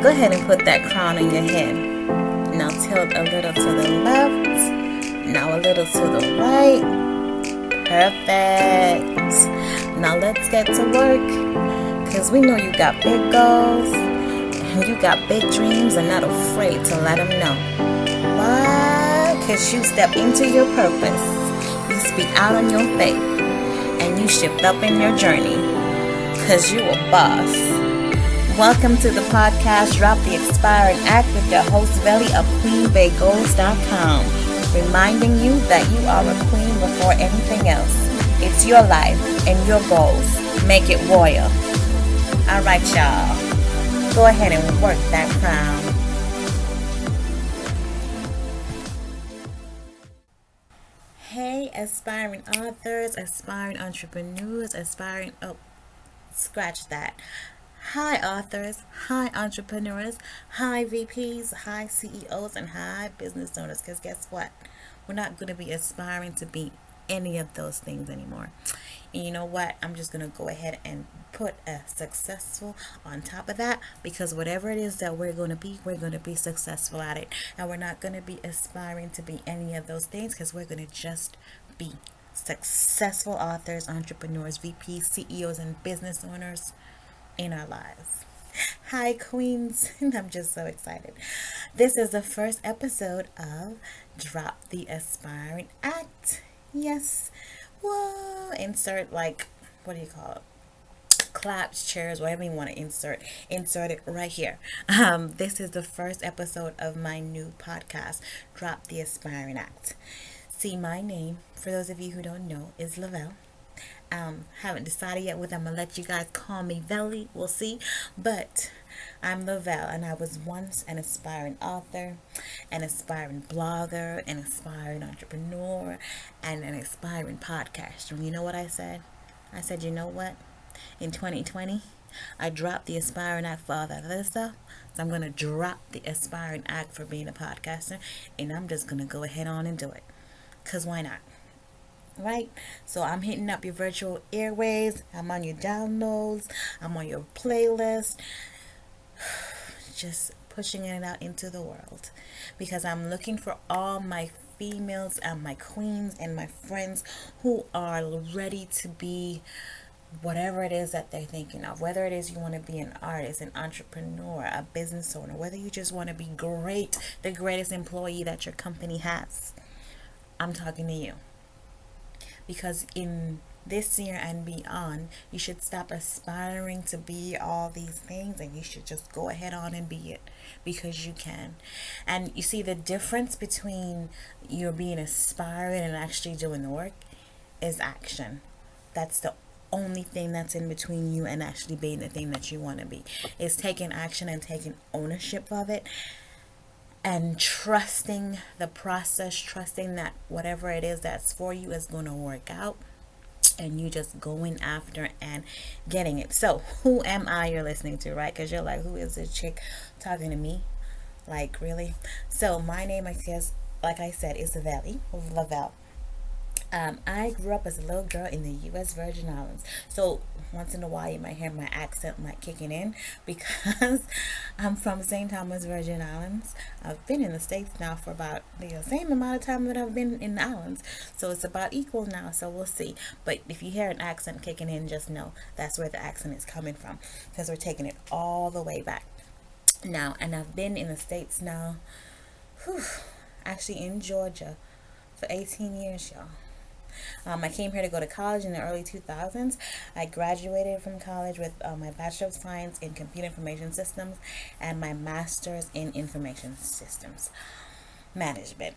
Go ahead and put that crown on your head. Now tilt a little to the left. Now a little to the right. Perfect. Now let's get to work. Because we know you got big goals. And you got big dreams and not afraid to let them know. Why? Because you step into your purpose. You speak out on your faith. And you shift up in your journey. Because you a boss. Welcome to the podcast, Drop the Expiring Act with your host, Vellie of QueenBayGoals.com. Reminding you that you are a queen before anything else. It's your life and your goals. Make it royal. Alright, y'all. Go ahead and work that crown. Hey, aspiring authors, aspiring entrepreneurs, scratch that. Hi authors, hi entrepreneurs, hi VPs, hi CEOs, and hi business owners. Because guess what? We're not going to be aspiring to be any of those things anymore. And you know what? I'm just going to go ahead and put a successful on top of that, because whatever it is that we're going to be successful at it. And we're not going to be aspiring to be any of those things, because we're going to just be successful authors, entrepreneurs, VPs, CEOs, and business owners in our lives. Hi queens. I'm just so excited. This is the first episode of Drop the Aspiring Act. Yes. Whoa. Insert what do you call it? Claps, chairs, whatever you want to insert it right here. This is the first episode of my new podcast, Drop the Aspiring Act. See, my name, for those of you who don't know, is Lavelle. Haven't decided yet whether I'm gonna let you guys call me Vellie. We'll see. But I'm Lavelle, and I was once an aspiring author, an aspiring blogger, an aspiring entrepreneur, and an aspiring podcaster. And you know what I said? I said, you know what? In 2020, I dropped the aspiring act for all that other stuff. So I'm gonna drop the aspiring act for being a podcaster, and I'm just gonna go ahead on and do it. 'Cause why not? Right? So I'm hitting up your virtual airwaves. I'm on your downloads. I'm on your playlist. Just pushing it out into the world. Because I'm looking for all my females and my queens and my friends who are ready to be whatever it is that they're thinking of. Whether it is you want to be an artist, an entrepreneur, a business owner, whether you just want to be great, the greatest employee that your company has. I'm talking to you. Because in this year and beyond, you should stop aspiring to be all these things, and you should just go ahead on and be it, because you can. And you see, the difference between you being aspiring and actually doing the work is action. That's the only thing that's in between you and actually being the thing that you want to be. Is taking action and taking ownership of it. And trusting the process, trusting that whatever it is that's for you is going to work out, and you just going after and getting it. So who am I you're listening to, right? Because you're like, who is this chick talking to me? Like, really? So my name, I guess, like I said, is Vellie of Lavelle. I grew up as a little girl in the U.S. Virgin Islands. So once in a while you might hear my accent kicking in, because I'm from St. Thomas, Virgin Islands. I've been in the States now for about the same amount of time that I've been in the islands. So it's about equal now, so we'll see. But if you hear an accent kicking in, just know that's where the accent is coming from, because we're taking it all the way back now. And I've been in the States now, actually in Georgia, for 18 years, y'all. I came here to go to college in the early 2000s. I graduated from college with my Bachelor of Science in Computer Information Systems and my Master's in Information Systems Management.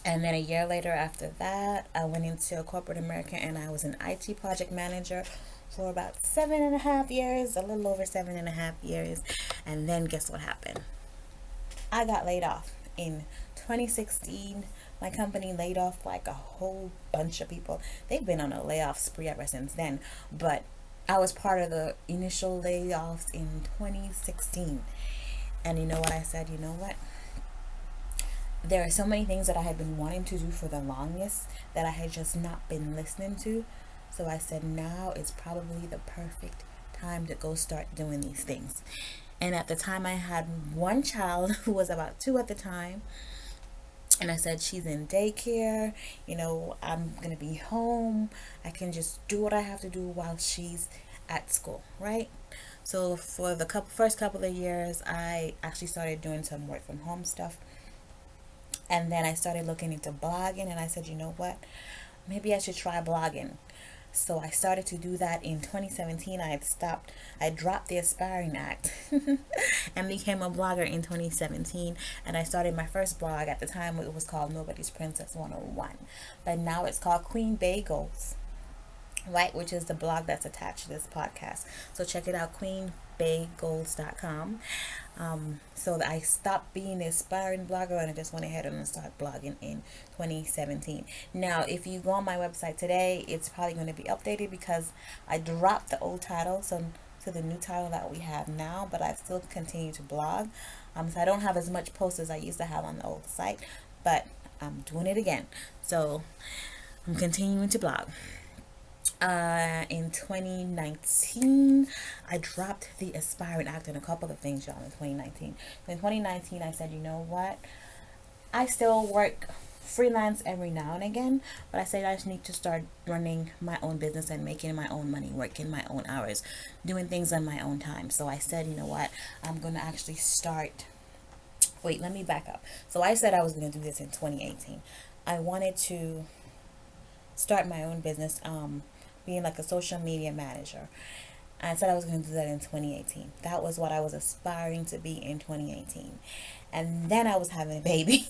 And then a year later after that, I went into corporate America, and I was an IT project manager for about 7.5 years, a little over 7.5 years. And then guess what happened? I got laid off in 2016. My company laid off like a whole bunch of people. They've been on a layoff spree ever since then. But I was part of the initial layoffs in 2016. And you know what I said? You know what? There are so many things that I had been wanting to do for the longest that I had just not been listening to. So I said, now is probably the perfect time to go start doing these things. And at the time, I had one child who was about 2 at the time. And I said, she's in daycare, I'm going to be home. I can just do what I have to do while she's at school, right? So for the first couple of years, I actually started doing some work from home stuff. And then I started looking into blogging, and I said, you know what? Maybe I should try blogging. So I started to do that in 2017. I dropped the Aspiring Act and became a blogger in 2017. And I started my first blog. At the time, it was called Nobody's Princess 101. But now it's called Queen Bay Goals, right? Which is the blog that's attached to this podcast. So check it out, queenbaygoals.com. So that I stopped being the aspiring blogger and I just went ahead and started blogging in 2017. Now, if you go on my website today, it's probably going to be updated because I dropped the old title to the new title that we have now, but I still continue to blog. So I don't have as much posts as I used to have on the old site, but I'm doing it again. So I'm continuing to blog. In 2019, I dropped the Aspiring Act and a couple of things, y'all, in 2019. So in 2019, I said, you know what? I still work freelance every now and again, but I said I just need to start running my own business and making my own money, working my own hours, doing things on my own time. So I said, you know what? I'm going to actually start. Wait, let me back up. So I said I was going to do this in 2018. I wanted to start my own business, being like a social media manager. I said I was going to do that in 2018. That was what I was aspiring to be in 2018. And then I was having a baby.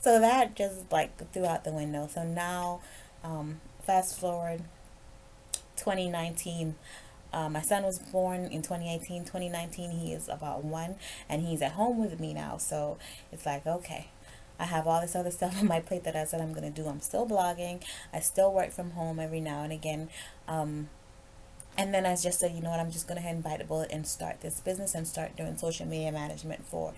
So that just like threw out the window. So now, fast forward 2019, my son was born in 2018. 2019, he is about 1 and he's at home with me now. So it's like, okay, I have all this other stuff on my plate that I said I'm going to do. I'm still blogging. I still work from home every now and again. And then I just said, you know what, I'm just going to head and bite the bullet and start this business and start doing social media management for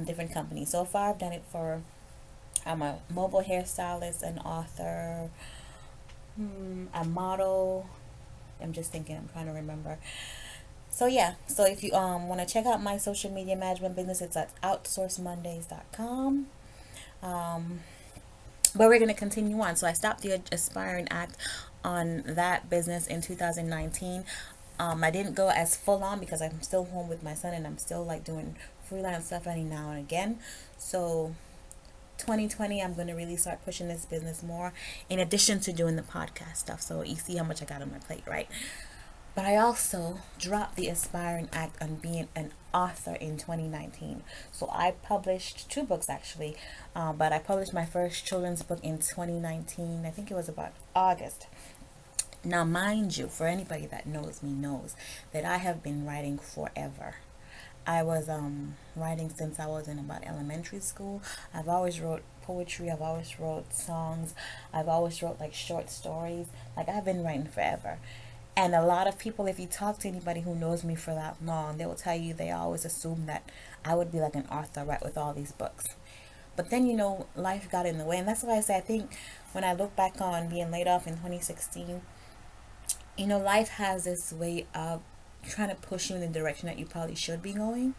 different companies. So far, I've done it for, I'm a mobile hairstylist, an author, a model. I'm just thinking, I'm trying to remember. So yeah, so if you want to check out my social media management business, it's at outsourcemondays.com. But we're going to continue on. So I stopped the Aspiring Act on that business in 2019. I didn't go as full on because I'm still home with my son and I'm still like doing freelance stuff any now and again. So 2020, I'm going to really start pushing this business more in addition to doing the podcast stuff. So you see how much I got on my plate, right? But I also dropped the Aspiring Act on being an author in 2019. So I published 2 books actually, but I published my first children's book in 2019. I think it was about August. Now, mind you, for anybody that knows me knows that I have been writing forever. I was writing since I was in about elementary school. I've always wrote poetry. I've always wrote songs. I've always wrote like short stories. Like I've been writing forever. And a lot of people, if you talk to anybody who knows me for that long, they will tell you they always assume that I would be like an author, right, with all these books. But then, life got in the way. And that's why I say I think when I look back on being laid off in 2016, life has this way of trying to push you in the direction that you probably should be going.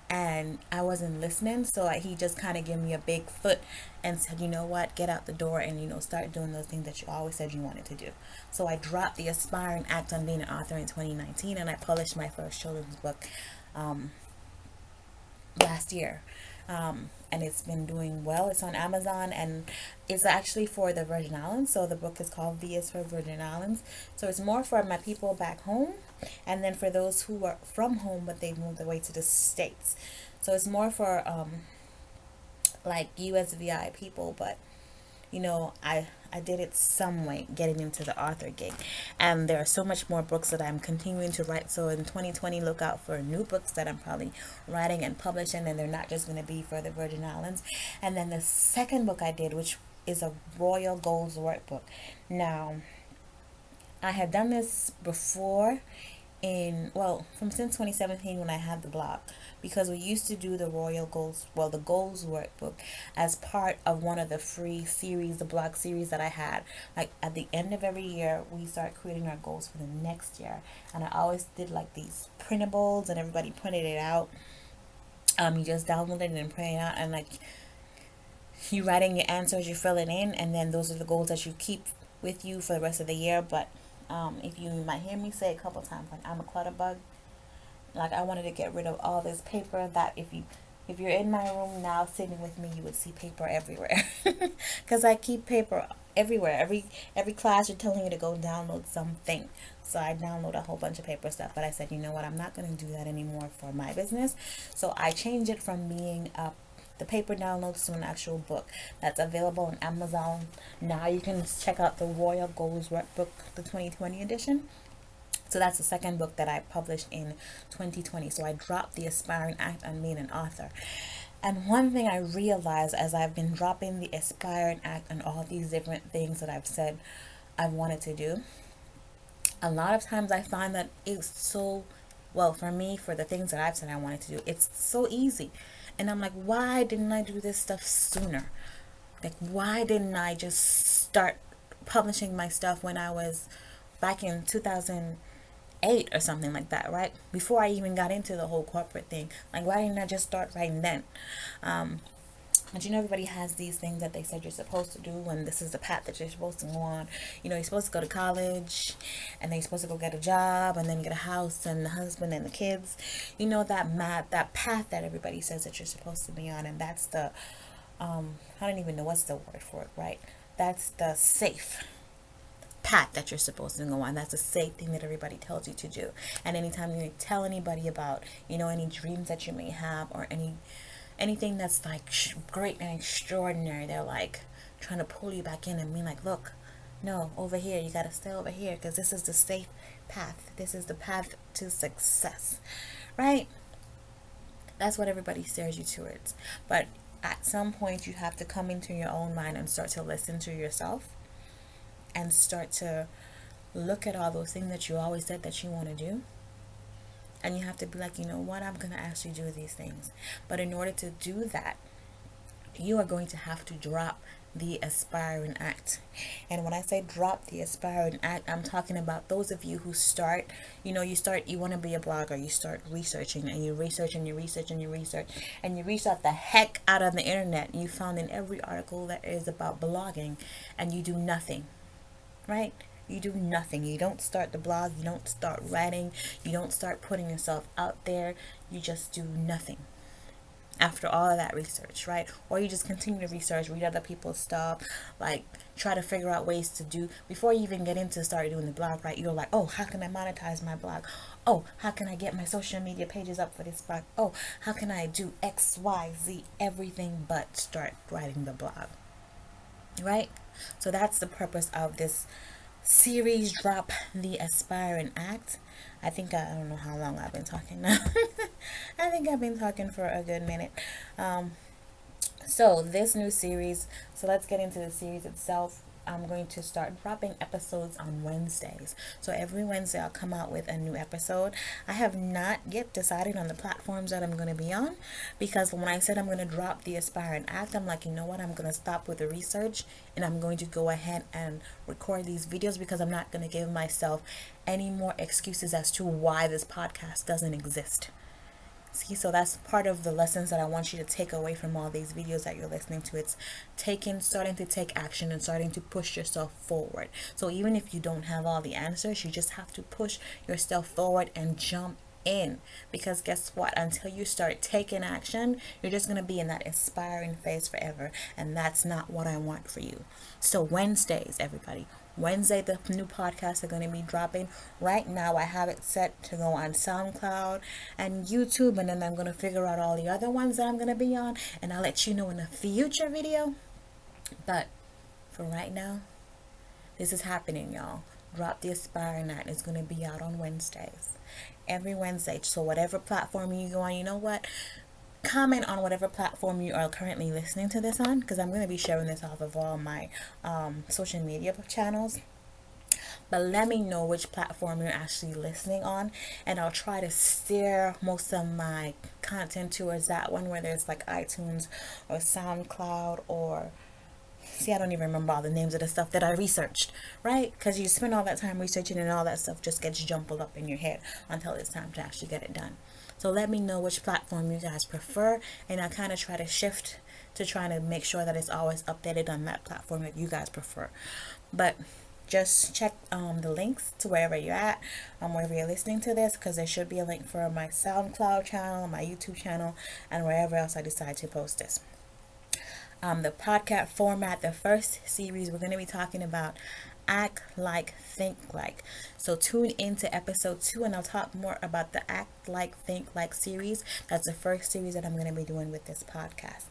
And I wasn't listening, so he just kind of gave me a big foot and said, you know what, get out the door and start doing those things that you always said you wanted to do. So I dropped the Aspiring Act on being an author in 2019 and I published my first children's book last year. And it's been doing well. It's on Amazon and it's actually for the Virgin Islands. So the book is called V is for Virgin Islands. So it's more for my people back home and then for those who are from home but they moved away to the States. So it's more for like USVI people, but I did it some way getting into the author gig, and there are so much more books that I'm continuing to write. So in 2020, look out for new books that I'm probably writing and publishing, and they're not just going to be for the Virgin Islands. And then the second book I did, which is a Royal Goals workbook. Now, I had done this before from since 2017 when I had the blog, because we used to do the Royal Goals, the Goals workbook as part of one of the free series, the blog series that I had. Like at the end of every year, we start creating our goals for the next year, and I always did like these printables, and everybody printed it out. You just download it and print it out, and like you write in your answers, you fill it in, and then those are the goals that you keep with you for the rest of the year. But if you might hear me say a couple times, like I'm a clutter bug. Like I wanted to get rid of all this paper that if you're in my room now sitting with me, you would see paper everywhere. Because I keep paper everywhere. Every class you're telling you to go download something. So I download a whole bunch of paper stuff. But I said, you know what, I'm not going to do that anymore for my business. So I changed it from being the paper downloads to an actual book that's available on Amazon. Now you can check out the Royal Goals Workbook, the 2020 edition. So that's the second book that I published in 2020. So I dropped the Aspiring Act on being an author. And one thing I realized as I've been dropping the Aspiring Act and all these different things that I've said I wanted to do, a lot of times I find that it's so, for me, for the things that I've said I wanted to do, it's so easy. And I'm like, why didn't I do this stuff sooner? Like, why didn't I just start publishing my stuff when I was back in 2008 or something like that, right? Before I even got into the whole corporate thing. Like, why didn't I just start right then? But you know, everybody has these things that they said you're supposed to do, and this is the path that you're supposed to go on. You know, you're supposed to go to college, and then you're supposed to go get a job, and then get a house, and the husband, and the kids. You know, that path that everybody says that you're supposed to be on, and that's the, I don't even know what's the word for it, right? That's the safe path that you're supposed to go on. That's a safe thing that everybody tells you to do. And anytime you tell anybody about, you know, any dreams that you may have, or anything that's like great and extraordinary, they're like trying to pull you back in and be like, look, no, over here, you got to stay over here, because this is the safe path. This is the path to success, right? That's what everybody steers you towards. But at some point, you have to come into your own mind and start to listen to yourself, and start to look at all those things that you always said that you want to do. And you have to be like, you know what, I'm going to actually do these things. But in order to do that, you are going to have to drop the Aspiring Act. And when I say drop the Aspiring Act, I'm talking about those of you who start, you want to be a blogger, you start researching, and you research, and you research, and you research, and you research the heck out of the internet. You found in every article that is about blogging, and you do nothing, right? You do nothing. You don't start the blog, you don't start writing, you don't start putting yourself out there, you just do nothing after all of that research, right? Or you just continue to research, read other people's stuff, like try to figure out ways to do, before you even get into start doing the blog, right? You're like, oh, how can I monetize my blog? Oh, how can I get my social media pages up for this blog? Oh, how can I do X, Y, Z, everything but start writing the blog, right? So that's the purpose of this series, Drop the Aspiring Act. I don't know how long I've been talking now. I think I've been talking for a good minute. So this new series, so let's get into the series itself. I'm going to start dropping episodes on Wednesdays. So every Wednesday I'll come out with a new episode. I have not yet decided on the platforms that I'm going to be on, because when I said I'm going to drop the Aspiring Act, I'm like, you know what, I'm going to stop with the research, and I'm going to go ahead and record these videos, because I'm not going to give myself any more excuses as to why this podcast doesn't exist. See, so that's part of the lessons that I want you to take away from all these videos that you're listening to. It's starting to take action and starting to push yourself forward. So even if you don't have all the answers, you just have to push yourself forward and jump in. Because guess what? Until you start taking action, you're just going to be in that aspiring phase forever. And that's not what I want for you. So Wednesdays, everybody. Wednesday, the new podcasts are going to be dropping. Right now, I have it set to go on SoundCloud and YouTube, and then I'm going to figure out all the other ones that I'm going to be on, and I'll let you know in a future video. But for right now, this is happening, y'all. Drop the Aspiring Act is going to be out on Wednesdays. Every Wednesday. So whatever platform you go on, you know what? Comment on whatever platform you are currently listening to this on, because I'm going to be sharing this off of all my social media channels. But let me know which platform you're actually listening on, and I'll try to steer most of my content towards that one, whether it's like iTunes or SoundCloud or, see, I don't even remember all the names of the stuff that I researched, right? Because you spend all that time researching and all that stuff just gets jumbled up in your head until it's time to actually get it done. So let me know which platform you guys prefer, and I kind of try to shift to trying to make sure that it's always updated on that platform that you guys prefer. But just check the links to wherever you're at, wherever you're listening to this, because there should be a link for my SoundCloud channel, my YouTube channel, and wherever else I decide to post this. The podcast format, the first series, we're going to be talking about act like, think like. So tune into episode 2 and I'll talk more about the act like, think like series. That's the first series that I'm going to be doing with this podcast.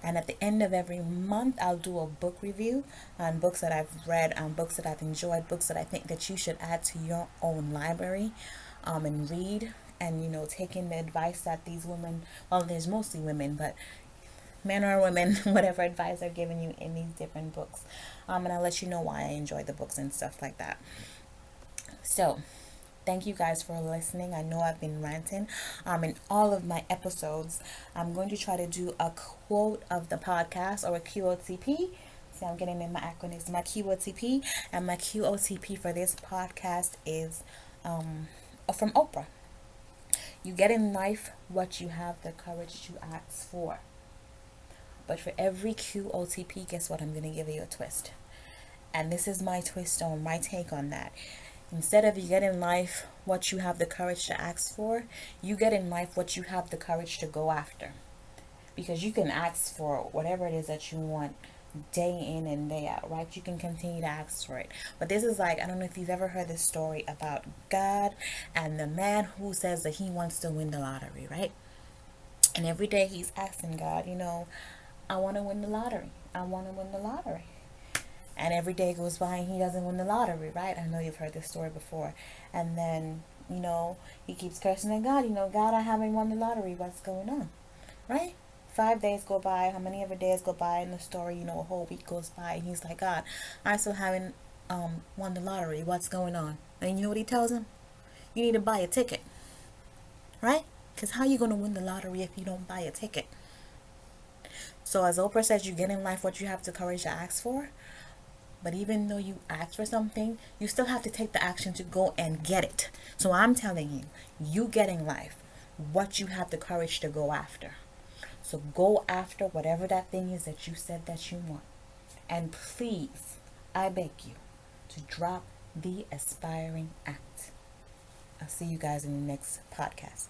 And at the end of every month, I'll do a book review on books that I've read, books that I've enjoyed, books that I think that you should add to your own library and read. And, you know, taking the advice that these women, well, there's mostly women, but men or women, whatever advice they're giving you in these different books. And I'll let you know why I enjoy the books and stuff like that. So, thank you guys for listening. I know I've been ranting. In all of my episodes, I'm going to try to do a quote of the podcast, or a QOTP. See, I'm getting in my acronyms. My QOTP, and my QOTP for this podcast is from Oprah. You get in life what you have the courage to ask for. But for every QOTP, guess what? I'm going to give you a twist. And this is my twist on my take on that. Instead of you get in life what you have the courage to ask for, you get in life what you have the courage to go after. Because you can ask for whatever it is that you want day in and day out, right? You can continue to ask for it. But this is like, I don't know if you've ever heard this story about God and the man who says that he wants to win the lottery, right? And every day he's asking God, you know, I want to win the lottery. I want to win the lottery. And every day goes by and he doesn't win the lottery, right? I know you've heard this story before. And then, you know, he keeps cursing at God. You know, God, I haven't won the lottery. What's going on? Right? 5 days go by. How many ever days go by in the story? You know, a whole week goes by. And he's like, God, I still haven't won the lottery. What's going on? And you know what he tells him? You need to buy a ticket. Right? Because how are you going to win the lottery if you don't buy a ticket? So as Oprah says, you get in life what you have the courage to ask for. But even though you ask for something, you still have to take the action to go and get it. So I'm telling you, you get in life what you have the courage to go after. So go after whatever that thing is that you said that you want. And please, I beg you to drop the aspiring act. I'll see you guys in the next podcast.